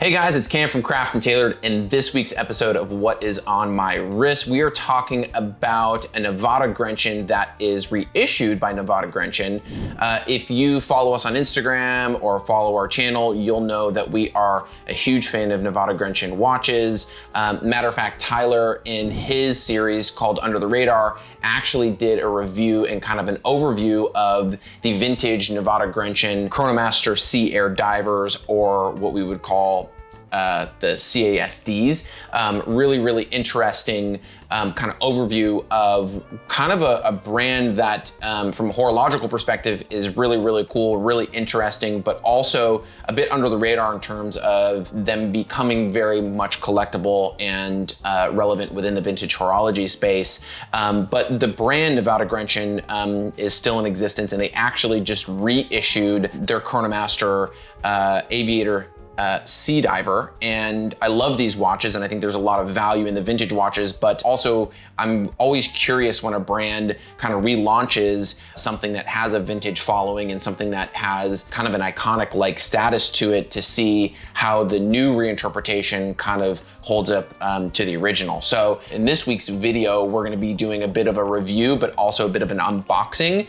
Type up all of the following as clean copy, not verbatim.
Hey guys, it's Cam from Craft and Tailored. In this week's episode of What Is On My Wrist, we are talking about a Nivada Grenchen that is reissued by Nivada Grenchen. If you follow us on Instagram or follow our channel, you'll know that we are a huge fan of Nivada Grenchen watches. Matter of fact, Tyler in his series called Under the Radar actually did a review and kind of an overview of the vintage Nivada Grenchen Chronomaster Sea Air Divers, or what we would call the CASDs. Really interesting kind of overview of kind of a brand that from a horological perspective is really cool, really interesting, but also a bit under the radar in terms of them becoming very much collectible and relevant within the vintage horology space. But the brand Nivada Grenchen is still in existence, and they actually just reissued their Chronomaster Aviator Sea Diver, and I love these watches, and I think there's a lot of value in the vintage watches, but also I'm always curious when a brand kind of relaunches something that has a vintage following and something that has kind of an iconic like status to it, to see how the new reinterpretation kind of holds up to the original. So in this week's video, we're going to be doing a bit of a review, but also a bit of an unboxing.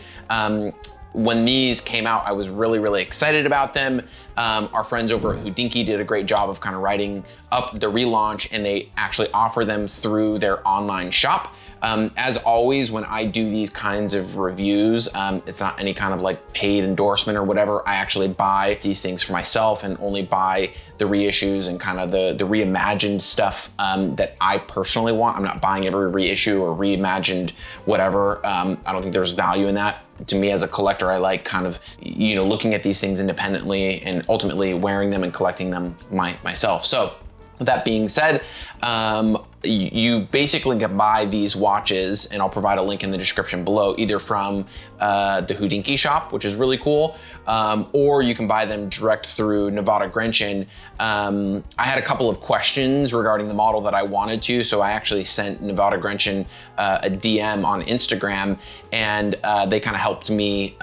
When these came out, I was really excited about them. Our friends over at Hodinkee did a great job of kind of writing up the relaunch, and they actually offer them through their online shop. As always, when I do these kinds of reviews, it's not any kind of like paid endorsement or whatever. I actually buy these things for myself and only buy the reissues and kind of the reimagined stuff that I personally want. I'm not buying every reissue or reimagined whatever. I don't think there's value in that. To me as a collector, I like kind of, you know, looking at these things independently and ultimately wearing them and collecting them myself. So with that being said, you basically can buy these watches, and I'll provide a link in the description below, either from the Hodinkee shop, which is really cool, or you can buy them direct through Nivada Grenchen. I had a couple of questions regarding the model that I wanted to, so I actually sent Nivada Grenchen a DM on Instagram, and they kind of helped me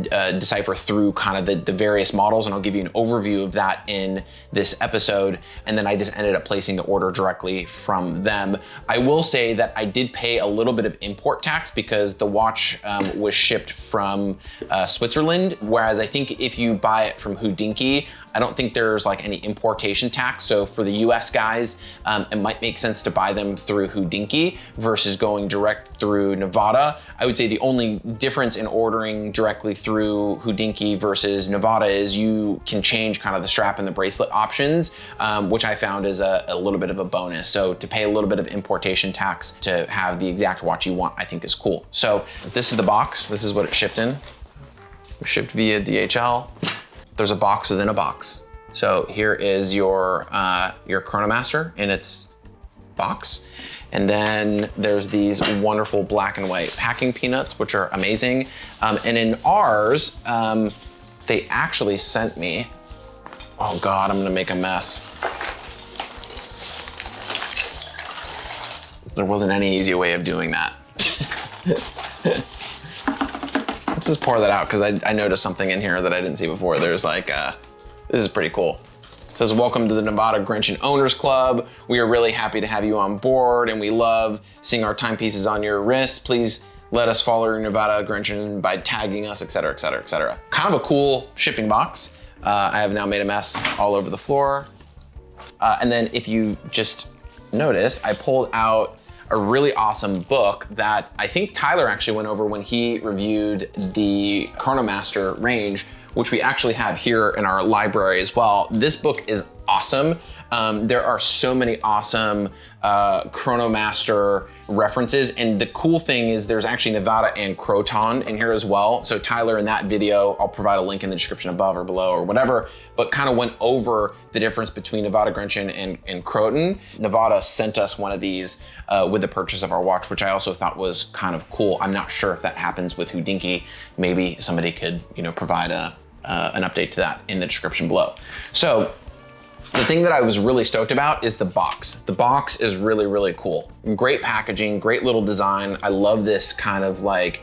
decipher through kind of the various models, and I'll give you an overview of that in this episode. And then I just ended up placing the order directly from them. I will say that I did pay a little bit of import tax because the watch was shipped from Switzerland, whereas I think if you buy it from Hodinkee, I don't think there's like any importation tax. So for the US guys, it might make sense to buy them through Hodinkee versus going direct through Nivada. I would say the only difference in ordering directly through Hodinkee versus Nivada is you can change kind of the strap and the bracelet options, which I found is a little bit of a bonus. So to pay a little bit of importation tax to have the exact watch you want, I think is cool. So this is the box. This is what it shipped in. It shipped via DHL. There's a box within a box. So here is your Chronomaster in its box. And then there's these wonderful black and white packing peanuts, which are amazing. And in ours, they actually sent me, oh God, I'm gonna make a mess. There wasn't any easy way of doing that. Let's just pour that out, because I noticed something in here that I didn't see before. There's like, this is pretty cool. It says, welcome to the Nivada Grenchen Owners Club. We are really happy to have you on board, and we love seeing our timepieces on your wrist. Please let us follow your Nivada Grenchen by tagging us, etc., etc., etc. Kind of a cool shipping box. I have now made a mess all over the floor. And then if you just notice, I pulled out a really awesome book that I think Tyler actually went over when he reviewed the Chronomaster range, which we actually have here in our library as well. This book is awesome. There are so many awesome Chronomaster references, and the cool thing is there's actually Nivada and Croton in here as well. So Tyler in that video, I'll provide a link in the description above or below or whatever, but kind of went over the difference between Nivada Grenchen and Croton. Nivada sent us one of these with the purchase of our watch, which I also thought was kind of cool. I'm not sure if that happens with Hodinkee. Maybe somebody could, you know, provide an update to that in the description below. So the thing that I was really stoked about is the box. The box is really cool. Great packaging, great little design. I love this kind of like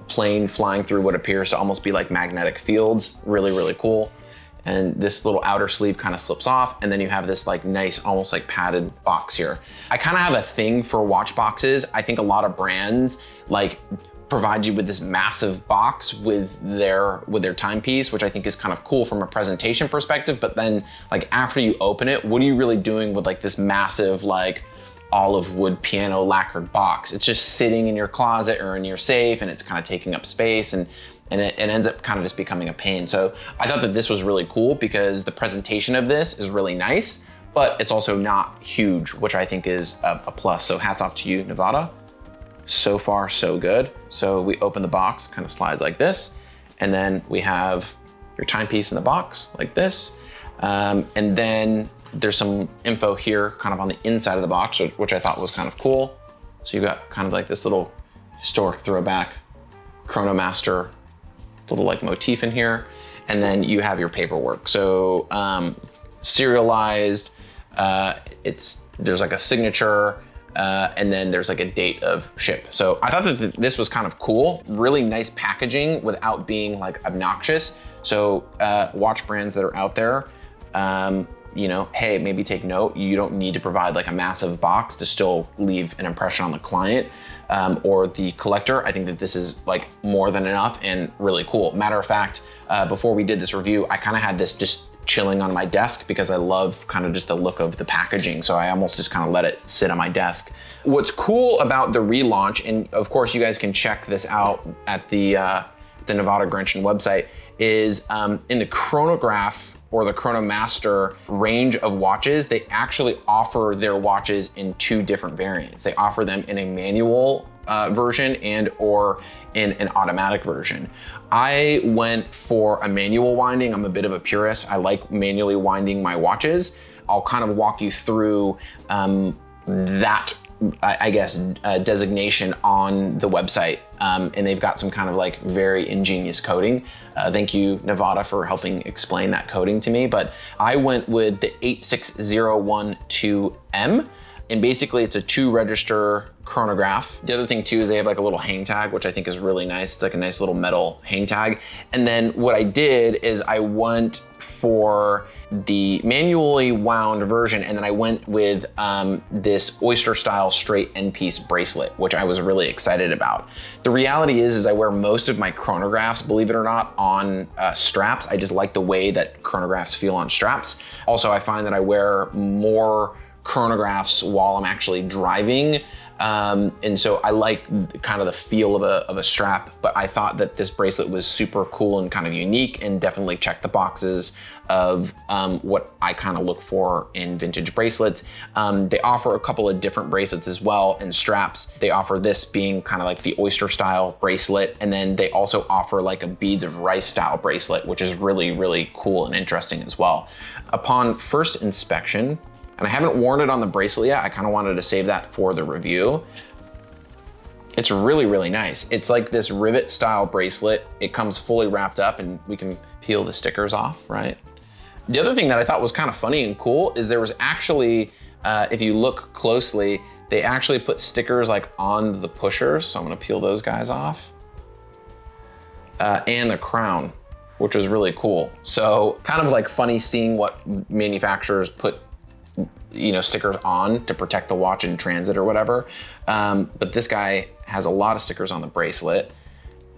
plane flying through what appears to almost be like magnetic fields. Really cool. and this little outer sleeve kind of slips off, and then you have this like nice, almost like padded box here. I kind of have a thing for watch boxes. I think a lot of brands like provide you with this massive box with their timepiece, which I think is kind of cool from a presentation perspective. But then like after you open it, what are you really doing with like this massive like olive wood piano lacquered box? It's just sitting in your closet or in your safe, and it's kind of taking up space, and it ends up kind of just becoming a pain. So I thought that this was really cool because the presentation of this is really nice, but it's also not huge, which I think is a plus. So hats off to you, Nivada. So far, so good. So we open the box, kind of slides like this, and then we have your timepiece in the box like this. And then there's some info here kind of on the inside of the box, which I thought was kind of cool. So you've got kind of like this little historic throwback Chronomaster little like motif in here. And then you have your paperwork. So serialized, there's like a signature, and then there's like a date of ship. So I thought that this was kind of cool, really nice packaging without being like obnoxious. So watch brands that are out there, you know, hey, maybe take note. You don't need to provide like a massive box to still leave an impression on the client or the collector. I think that this is like more than enough and really cool. Matter of fact, before we did this review, I kind of had this just chilling on my desk because I love kind of just the look of the packaging. So I almost just kind of let it sit on my desk. What's cool about the relaunch, and of course you guys can check this out at the Nivada Grenchen website, is in the chronograph or the Chronomaster range of watches, they actually offer their watches in two different variants. They offer them in a manual version and or in an automatic version. I went for a manual winding. I'm a bit of a purist. I like manually winding my watches. I'll kind of walk you through that, I guess, designation on the website. And they've got some kind of like very ingenious coding. Thank you, Nivada, for helping explain that coding to me. But I went with the 86012M. And basically it's a 2-register chronograph. The other thing too is they have like a little hang tag, which I think is really nice. It's like a nice little metal hang tag. And then what I did is I went for the manually wound version, and then I went with this oyster style straight end piece bracelet, which I was really excited about. The reality is I wear most of my chronographs, believe it or not, on straps. I just like the way that chronographs feel on straps. Also, I find that I wear more chronographs while I'm actually driving. And so I like kind of the feel of a strap, but I thought that this bracelet was super cool and kind of unique and definitely checked the boxes of what I kind of look for in vintage bracelets. They offer a couple of different bracelets as well and straps. They offer this being kind of like the oyster style bracelet. And then they also offer like a beads of rice style bracelet, which is really, really cool and interesting as well. Upon first inspection, and I haven't worn it on the bracelet yet. I kind of wanted to save that for the review. It's really, really nice. It's like this rivet style bracelet. It comes fully wrapped up and we can peel the stickers off, right? The other thing that I thought was kind of funny and cool is there was actually, if you look closely, they actually put stickers like on the pushers. So I'm gonna peel those guys off. And the crown, which was really cool. So kind of like funny seeing what manufacturers put, you know, stickers on to protect the watch in transit or whatever. But this guy has a lot of stickers on the bracelet.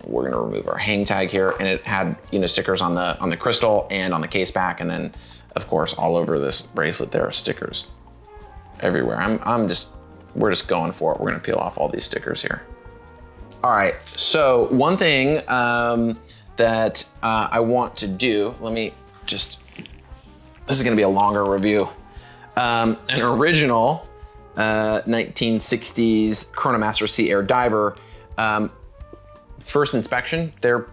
We're gonna remove our hang tag here, and it had, you know, stickers on the crystal and on the case back, and then of course all over this bracelet there are stickers everywhere. We're just going for it. We're gonna peel off all these stickers here. All right, so one thing that I want to do, this is gonna be a longer review. An original 1960s Chronomaster Sea Air Diver. First inspection, they're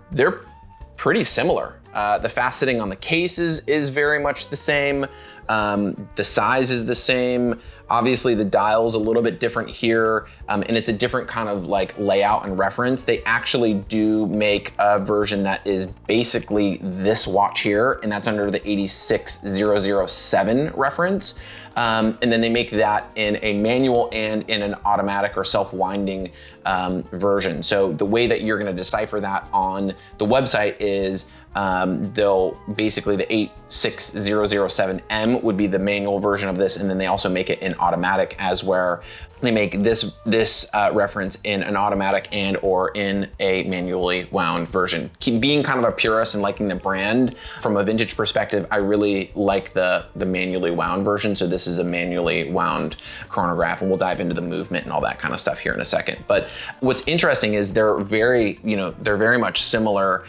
pretty similar. The faceting on the case is very much the same. The size is the same. Obviously the dial's a little bit different here, and it's a different kind of like layout and reference. They actually do make a version that is basically this watch here, and that's under the 86007 reference. And then they make that in a manual and in an automatic or self-winding version. So the way that you're gonna decipher that on the website is they'll basically, the 86007M would be the manual version of this, and then they also make it in automatic, as where they make this reference in an automatic and or in a manually wound version. Being kind of a purist and liking the brand from a vintage perspective, I really like the manually wound version. So this is a manually wound chronograph, and we'll dive into the movement and all that kind of stuff here in a second. But what's interesting is they're very much similar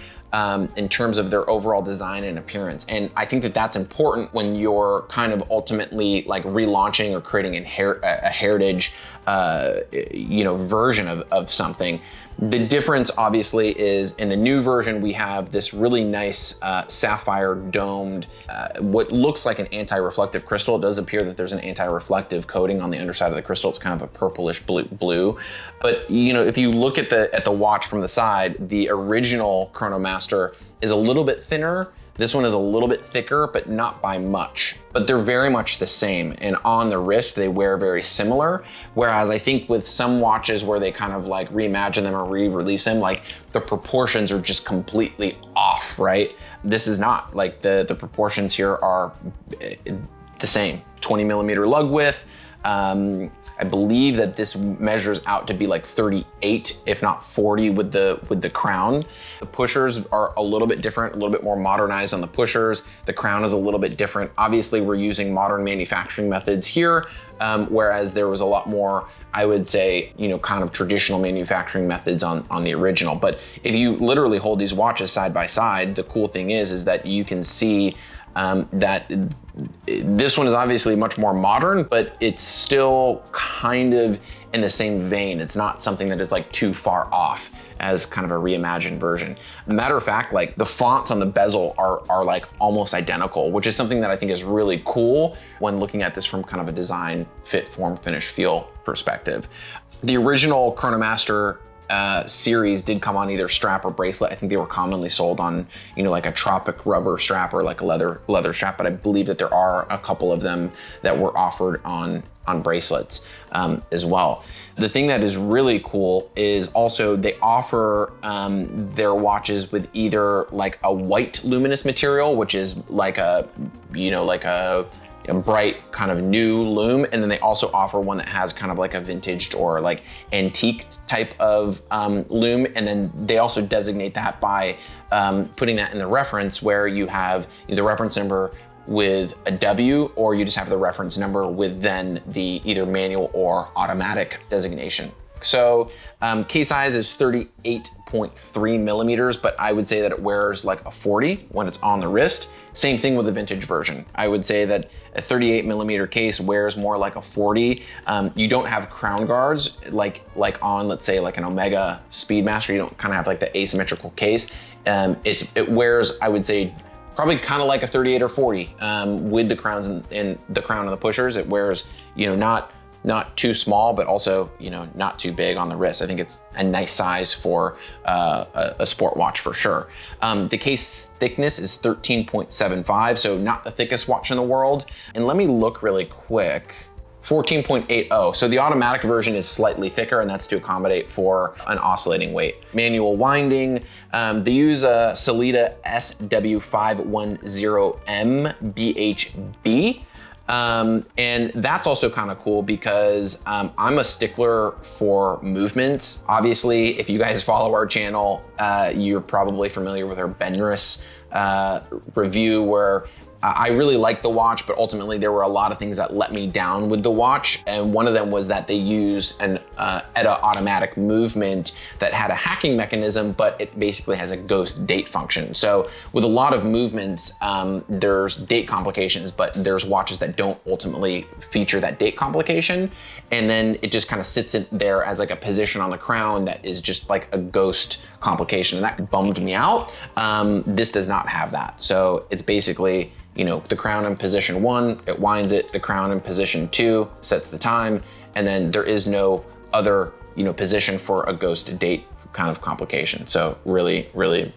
in terms of their overall design and appearance. And I think that that's important when you're kind of ultimately like relaunching or creating a heritage, version of something. The difference obviously is in the new version, we have this really nice sapphire domed, what looks like an anti-reflective crystal. It does appear that there's an anti-reflective coating on the underside of the crystal. It's kind of a purplish blue. But if you look at the watch from the side, the original Chronomaster is a little bit thinner. This one is a little bit thicker, but not by much. But they're very much the same. And on the wrist, they wear very similar. Whereas I think with some watches where they kind of like reimagine them or re-release them, like the proportions are just completely off, right? This is not. Like the proportions here are the same. 20 millimeter lug width. I believe that this measures out to be like 38, if not 40 with the crown. The pushers are a little bit different, a little bit more modernized on the pushers. The crown is a little bit different. Obviously, we're using modern manufacturing methods here, whereas there was a lot more, I would say, kind of traditional manufacturing methods on the original. But if you literally hold these watches side by side, the cool thing is that you can see that this one is obviously much more modern, but it's still kind of in the same vein. It's not something that is like too far off as kind of a reimagined version. Matter of fact, like the fonts on the bezel are like almost identical, which is something that I think is really cool when looking at this from kind of a design, fit, form, finish, feel perspective. The original Chronomaster series did come on either strap or bracelet. I think they were commonly sold on, like a tropic rubber strap or like a leather strap, but I believe that there are a couple of them that were offered on bracelets as well. The thing that is really cool is also they offer their watches with either like a white luminous material, which is like a bright kind of new lume, and then they also offer one that has kind of like a vintaged or like antique type of lume, and then they also designate that by putting that in the reference, where you have the reference number with a W, or you just have the reference number with then the either manual or automatic designation. So case size is 38.3 millimeters, but I would say that it wears like a 40 when it's on the wrist. Same thing with the vintage version. I would say that a 38 millimeter case wears more like a 40. You don't have crown guards like on, let's say, like an Omega Speedmaster. You don't kind of have like the asymmetrical case. It wears, I would say, probably kind of like a 38 or 40 with the crowns and the crown and the pushers. It wears, not too small, but also, not too big on the wrist. I think it's a nice size for a sport watch for sure. The case thickness is 13.75, so not the thickest watch in the world. And let me look really quick. 14.80. So the automatic version is slightly thicker, and that's to accommodate for an oscillating weight. Manual winding, they use a Sellita SW510M BHB. And that's also kind of cool because I'm a stickler for movements. Obviously, if you guys follow our channel, you're probably familiar with our Benris review, where I really liked the watch, but ultimately there were a lot of things that let me down with the watch. And one of them was that they used an ETA automatic movement that had a hacking mechanism, but it basically has a ghost date function. So with a lot of movements, there's date complications, but there's watches that don't ultimately feature that date complication. And then it just kind of sits in there as like a position on the crown that is just like a ghost complication. And that bummed me out. This does not have that. So it's basically, the crown in position 1, it winds it, the crown in position 2 sets the time, and then there is no other, position for a ghost date kind of complication. So really, really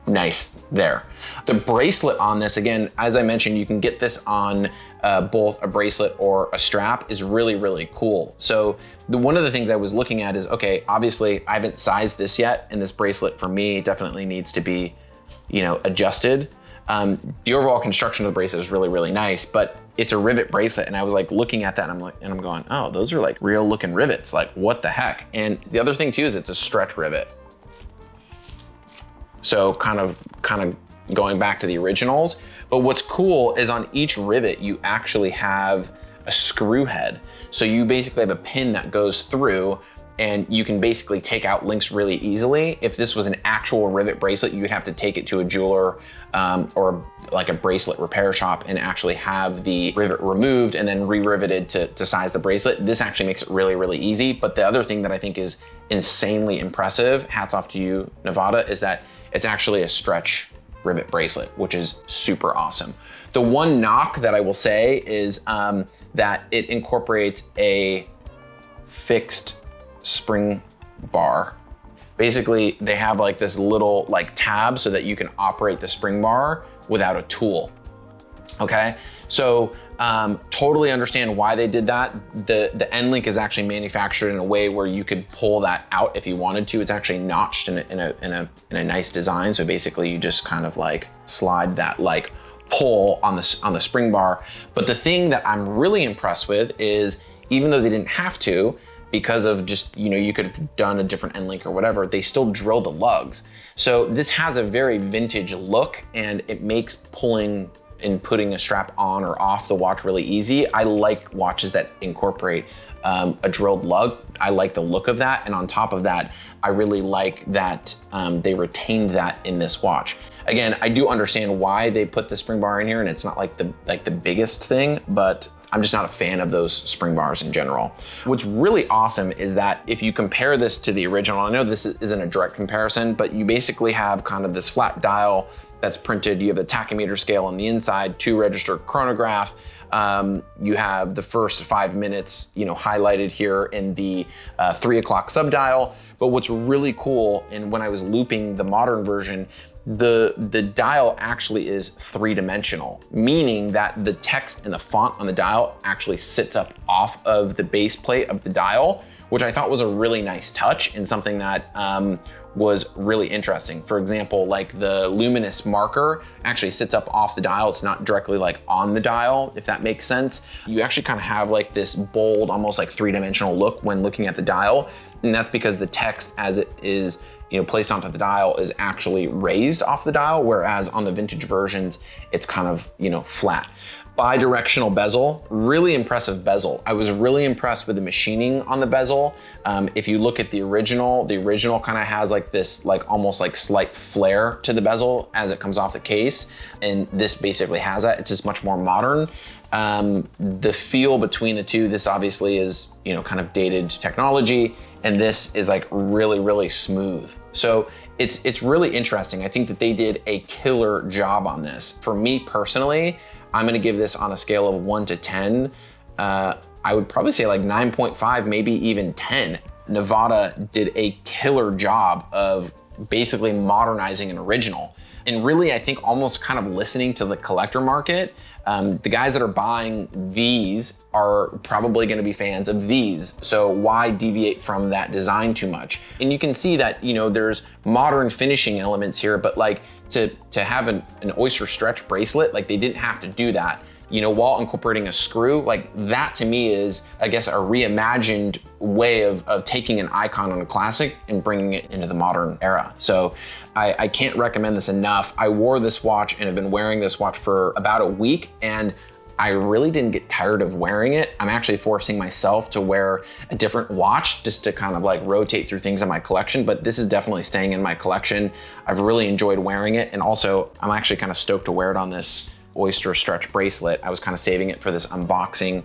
nice there. The bracelet on this, again, as I mentioned, you can get this on both a bracelet or a strap, is really, really cool. So one of the things I was looking at is, okay, obviously I haven't sized this yet, and this bracelet for me definitely needs to be, you know, adjusted. The overall construction of the bracelet is really, really nice, but it's a rivet bracelet. And I was like looking at that and I'm going, oh, those are like real looking rivets. Like what the heck? And the other thing too is it's a stretch rivet. So kind of going back to the originals. But what's cool is on each rivet, you actually have a screw head. So you basically have a pin that goes through, and you can basically take out links really easily. If this was an actual rivet bracelet, you would have to take it to a jeweler or like a bracelet repair shop and actually have the rivet removed and then re-riveted to size the bracelet. This actually makes it really, really easy. But the other thing that I think is insanely impressive, hats off to you, Nivada, is that it's actually a stretch rivet bracelet, which is super awesome. The one knock that I will say is that it incorporates a fixed spring bar. Basically, they have like this little like tab so that you can operate the spring bar without a tool. Okay, so totally understand why they did that. The end link is actually manufactured in a way where you could pull that out if you wanted to. It's actually notched in a nice design. So basically, you just kind of like slide that like pull on the spring bar. But the thing that I'm really impressed with is, even though they didn't have to, because of just, you know, you could have done a different end link or whatever, they still drilled the lugs. So this has a very vintage look, and it makes pulling and putting a strap on or off the watch really easy. I like watches that incorporate a drilled lug. I like the look of that. And on top of that, I really like that they retained that in this watch. Again, I do understand why they put the spring bar in here, and it's not like the biggest thing, but I'm just not a fan of those spring bars in general. What's really awesome is that if you compare this to the original, I know this isn't a direct comparison, but you basically have kind of this flat dial that's printed. You have the tachymeter scale on the inside, 2-register chronograph. You have the first 5 minutes, you know, highlighted here in the 3 o'clock subdial. But what's really cool, and when I was looping the modern version, the dial actually is 3-dimensional, meaning that the text and the font on the dial actually sits up off of the base plate of the dial, which I thought was a really nice touch and something that was really interesting. For example, like the luminous marker actually sits up off the dial. It's not directly like on the dial, if that makes sense. You actually kind of have like this bold, almost like 3-dimensional look when looking at the dial. And that's because the text as it is, you know, placed onto the dial is actually raised off the dial, whereas on the vintage versions, it's kind of, you know, flat. Bi-directional bezel, really impressive bezel. I was really impressed with the machining on the bezel. If you look at the original kind of has like this, like almost like slight flare to the bezel as it comes off the case. And this basically has that. It's just much more modern. The feel between the two, this obviously is, you know, kind of dated technology, and this is like really, really smooth. So it's really interesting. I think that they did a killer job on this. For me personally, I'm gonna give this on a scale of 1 to 10. I would probably say like 9.5, maybe even 10. Nivada did a killer job of basically modernizing an original. And really, I think almost kind of listening to the collector market. The guys that are buying these are probably gonna be fans of these. So why deviate from that design too much? And you can see that, you know, there's modern finishing elements here, but like to have an oyster stretch bracelet, like they didn't have to do that, you know, while incorporating a screw. Like that to me is, I guess, a reimagined way of taking an icon on a classic and bringing it into the modern era. So I can't recommend this enough. I wore this watch and have been wearing this watch for about a week, and I really didn't get tired of wearing it. I'm actually forcing myself to wear a different watch just to kind of like rotate through things in my collection, but this is definitely staying in my collection. I've really enjoyed wearing it, and also I'm actually kind of stoked to wear it on this oyster stretch bracelet. I was kind of saving it for this unboxing,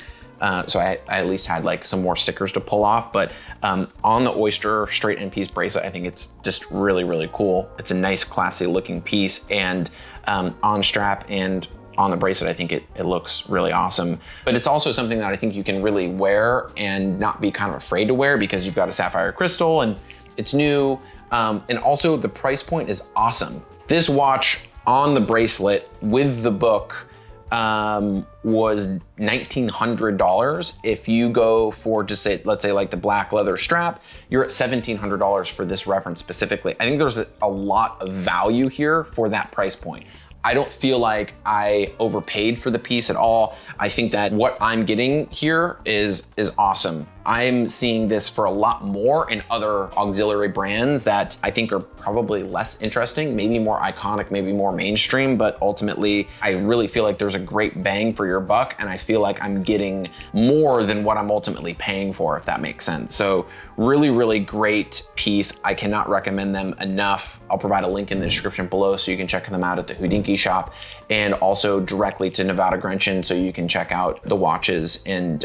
so I at least had like some more stickers to pull off, but on the oyster straight end piece bracelet, I think it's just really, really cool. It's a nice, classy looking piece, and on strap and on the bracelet, I think it looks really awesome. But it's also something that I think you can really wear and not be kind of afraid to wear, because you've got a sapphire crystal and it's new. And also the price point is awesome. This watch on the bracelet with the book was $1,900. If you go for just say, let's say like the black leather strap, you're at $1,700 for this reference specifically. I think there's a lot of value here for that price point. I don't feel like I overpaid for the piece at all. I think that what I'm getting here is awesome. I'm seeing this for a lot more in other auxiliary brands that I think are probably less interesting, maybe more iconic, maybe more mainstream, but ultimately I really feel like there's a great bang for your buck, and I feel like I'm getting more than what I'm ultimately paying for, if that makes sense. So really, really great piece. I cannot recommend them enough. I'll provide a link in the description below so you can check them out at the Houdinki shop, and also directly to Nivada Grenchen so you can check out the watches and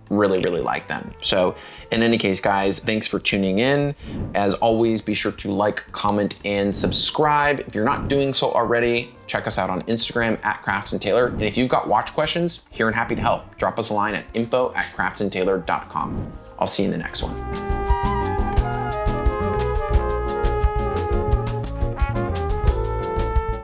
really, really like them. So in any case, guys, thanks for tuning in. As always, be sure to like, comment, and subscribe. If you're not doing so already, check us out on Instagram at @CraftsandTailor. And if you've got watch questions, here and happy to help. Drop us a line at info@craftsandtailor.com. I'll see you in the next one.